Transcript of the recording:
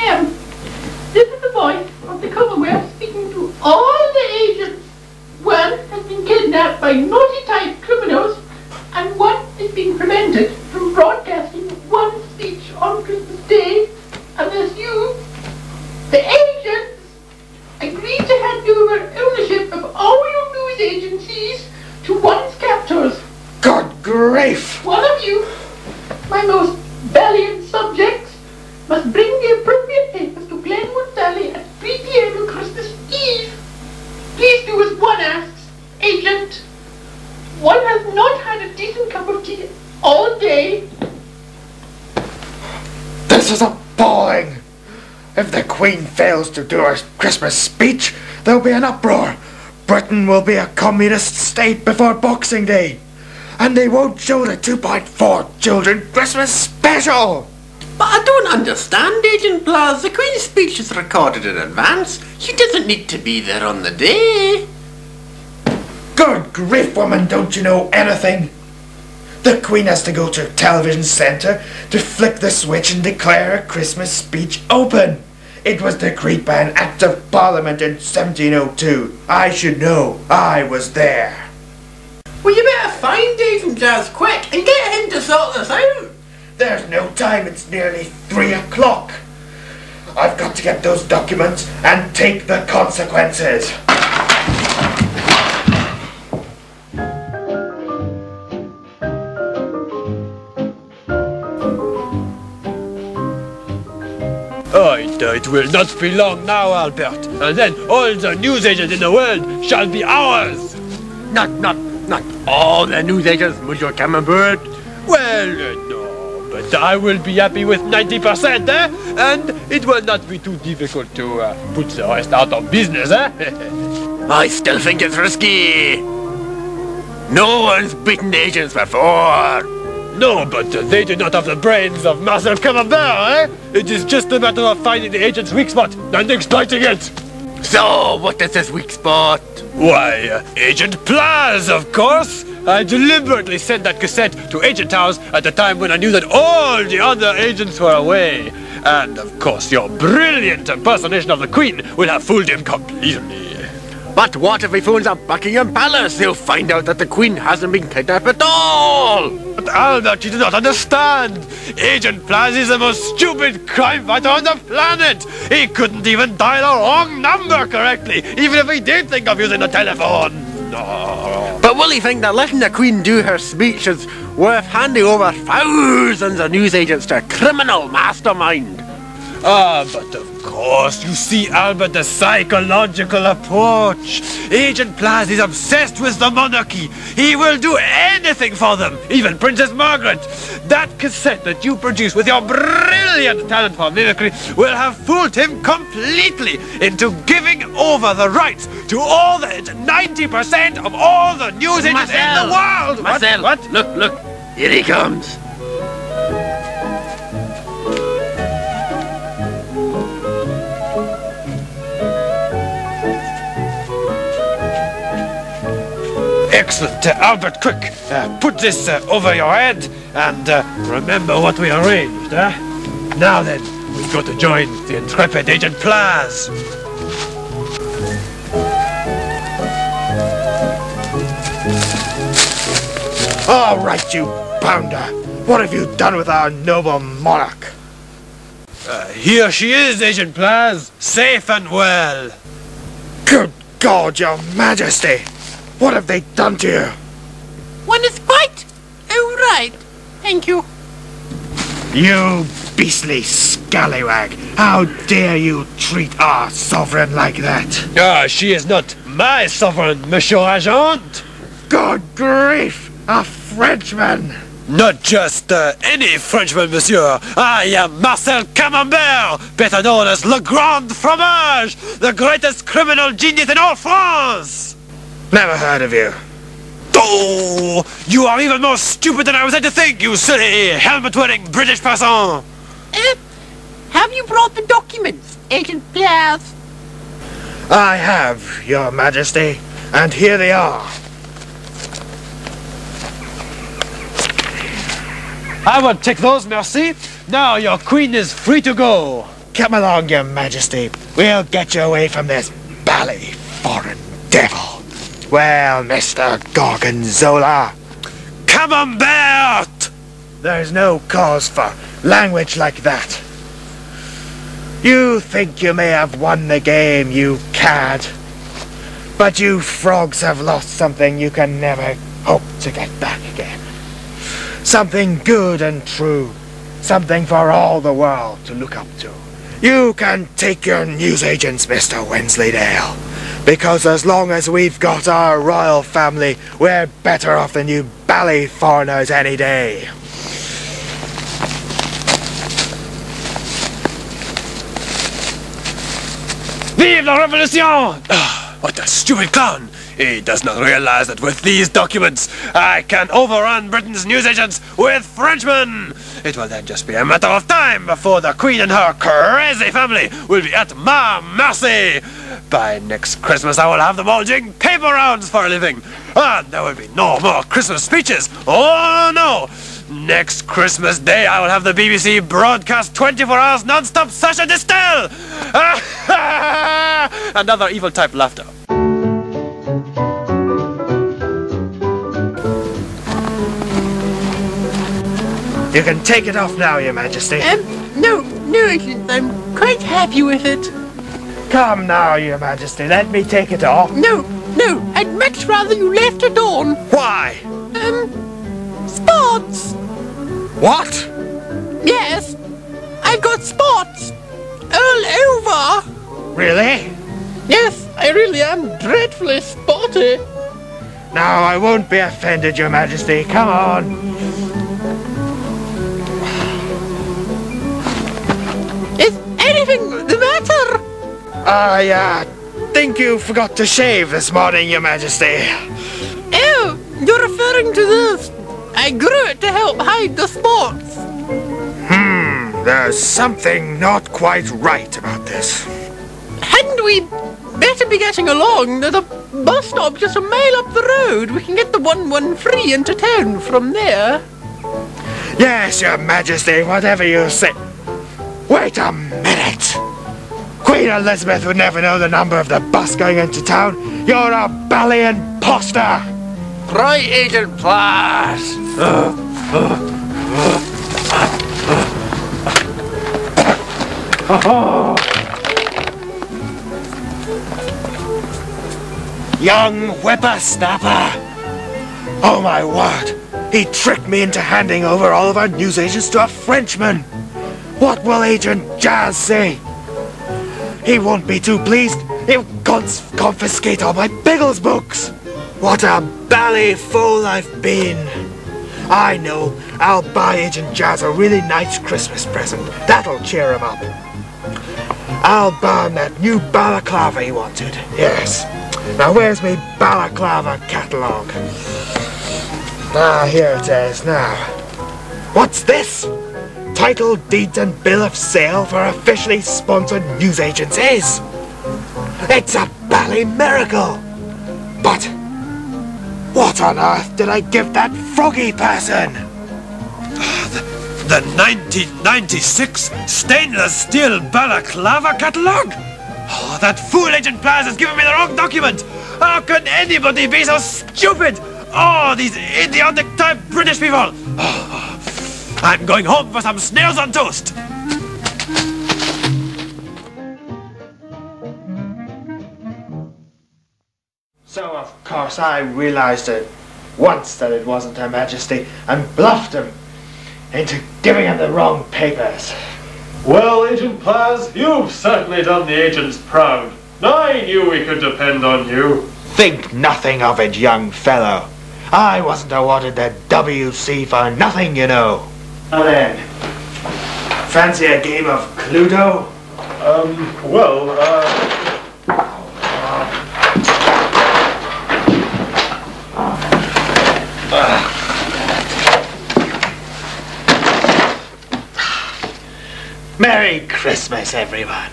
am. This is the voice of the Commonwealth speaking to all the agents. One has been kidnapped by naughty-type criminals, and one is being prevented from broadcasting one speech on Christmas Day unless you, the agents, agree to hand over ownership of all your news agencies to one's captors. Good grief! One of you, my most valiant subjects, must bring the appropriate papers to Glenwood Valley at 3 p.m. on Christmas Eve. Please do as one asks, Agent. One has not had a decent cup of tea all day. This is appalling! If the Queen fails to do her Christmas speech, there'll be an uproar. Britain will be a communist state before Boxing Day. And they won't show the 2.4 children Christmas special! But I don't understand, Agent Plazz. The Queen's speech is recorded in advance. She doesn't need to be there on the day. Good grief, woman, don't you know anything? The Queen has to go to a television centre to flick the switch and declare her Christmas speech open. It was decreed by an Act of Parliament in 1702. I should know. I was there. Well, you better find Agent Plazz quick and get him to sort this out. There's no time. It's nearly 3 o'clock. I've got to get those documents and take the consequences. It will not be long now, Albert, and then all the newsagents in the world shall be ours. Not all the newsagents, Monsieur Camembert. Well, no, but I will be happy with 90%, and it will not be too difficult to put the rest out of business, I still think it's risky. No one's beaten the agents before. No, but they do not have the brains of Marcel Camembert, It is just a matter of finding the agent's weak spot and exploiting it. So, what is this weak spot? Why, Agent Plazz, of course! I deliberately sent that cassette to Agent House at a time when I knew that all the other agents were away. And, of course, your brilliant impersonation of the Queen will have fooled him completely. But what if he phones up Buckingham Palace? He'll find out that the Queen hasn't been kidnapped at all! But Albert, you do not understand! Agent Plazz is the most stupid crime fighter on the planet! He couldn't even dial a wrong number correctly, even if he did think of using the telephone! No. But will he think that letting the Queen do her speech is worth handing over thousands of newsagents to a criminal mastermind? Ah, but of course, you see, Albert, the psychological approach. Agent Plazz is obsessed with the monarchy. He will do anything for them, even Princess Margaret. That cassette that you produce with your brilliant talent for mimicry will have fooled him completely into giving over the rights to all the 90% of all the news agents in the world. Marcel, what? Look, here he comes. Excellent. Albert, quick, put this over your head and remember what we arranged, Now then, we go to join the intrepid Agent Plazz. All right, you bounder. What have you done with our noble monarch? Here she is, Agent Plazz, safe and well. Good God, your Majesty! What have they done to you? One is quite all right. Thank you. You beastly scallywag! How dare you treat our sovereign like that? Ah, she is not my sovereign, Monsieur Agent. Good grief! A Frenchman! Not just any Frenchman, monsieur. I am Marcel Camembert, better known as Le Grand Fromage, the greatest criminal genius in all France. Never heard of you. Oh, you are even more stupid than I was led to think, you silly helmet-wearing British person. Have you brought the documents, Agent Plazz? I have, your Majesty, and here they are. I will take those, merci. Now your queen is free to go. come along, Your Majesty. We'll get you away from this bally foreign devil. Well, Mr. Gorgonzola, Camembert! there's no cause for language like that. You think you may have won the game, you cad. But you frogs have lost something you can never hope to get back again. Something good and true. Something for all the world to look up to. You can take your newsagents, Mr. Wensleydale. Because as long as we've got our royal family, we're better off than you bally foreigners any day. Vive la Revolution! What a stupid clown! He does not realize that with these documents, I can overrun Britain's newsagents with Frenchmen! It will then just be a matter of time before the Queen and her crazy family will be at my mercy! By next Christmas, I will have them all doing paper rounds for a living! And there will be no more Christmas speeches! Oh no! Next Christmas Day, I will have the BBC broadcast 24 hours non-stop Sasha Distel! And other evil-type laughter. You can take it off now, Your Majesty. No, I'm quite happy with it. Come now, Your Majesty, let me take it off. No, I'd much rather you left it on. Why? Spots! What? Yes, I've got spots all over. Really? Yes, I really am dreadfully spotty. Now, I won't be offended, Your Majesty. Come on. Is anything the matter? I think you forgot to shave this morning, Your Majesty. Oh, you're referring to this. I grew it to help hide the spots. There's something not quite right about this. Hadn't we better be getting along? There's a bus stop just a mile up the road. We can get the 113 into town from there. Yes, Your Majesty, whatever you say. Wait a minute! Queen Elizabeth would never know the number of the bus going into town. You're a bally imposter! Right, Agent Plazz. Young whippersnapper! Oh my word! He tricked me into handing over all of our newsagents to a Frenchman! What will Agent Plazz say? He won't be too pleased. He'll confiscate all my Biggles books. What a bally fool I've been. I know. I'll buy Agent Plazz a really nice Christmas present. That'll cheer him up. I'll buy him that new balaclava he wanted. Yes. Now where's my balaclava catalogue? Here it is now. What's this? Title, deed and bill of sale for officially sponsored newsagents is. It's a bally miracle. But what on earth did I give that froggy person? The 1996 stainless steel balaclava catalogue? Oh, that fool Agent Plazz has given me the wrong document! How can anybody be so stupid? Oh, these idiotic type British people! I'm going home for some snails on toast! So, of course, I realized at once that it wasn't Her Majesty and bluffed him into giving him the wrong papers. Well, Agent Plazz, you've certainly done the agents proud. I knew we could depend on you. Think nothing of it, young fellow. I wasn't awarded the WC for nothing, you know. Now then, fancy a game of Cluedo? Merry Christmas, everyone.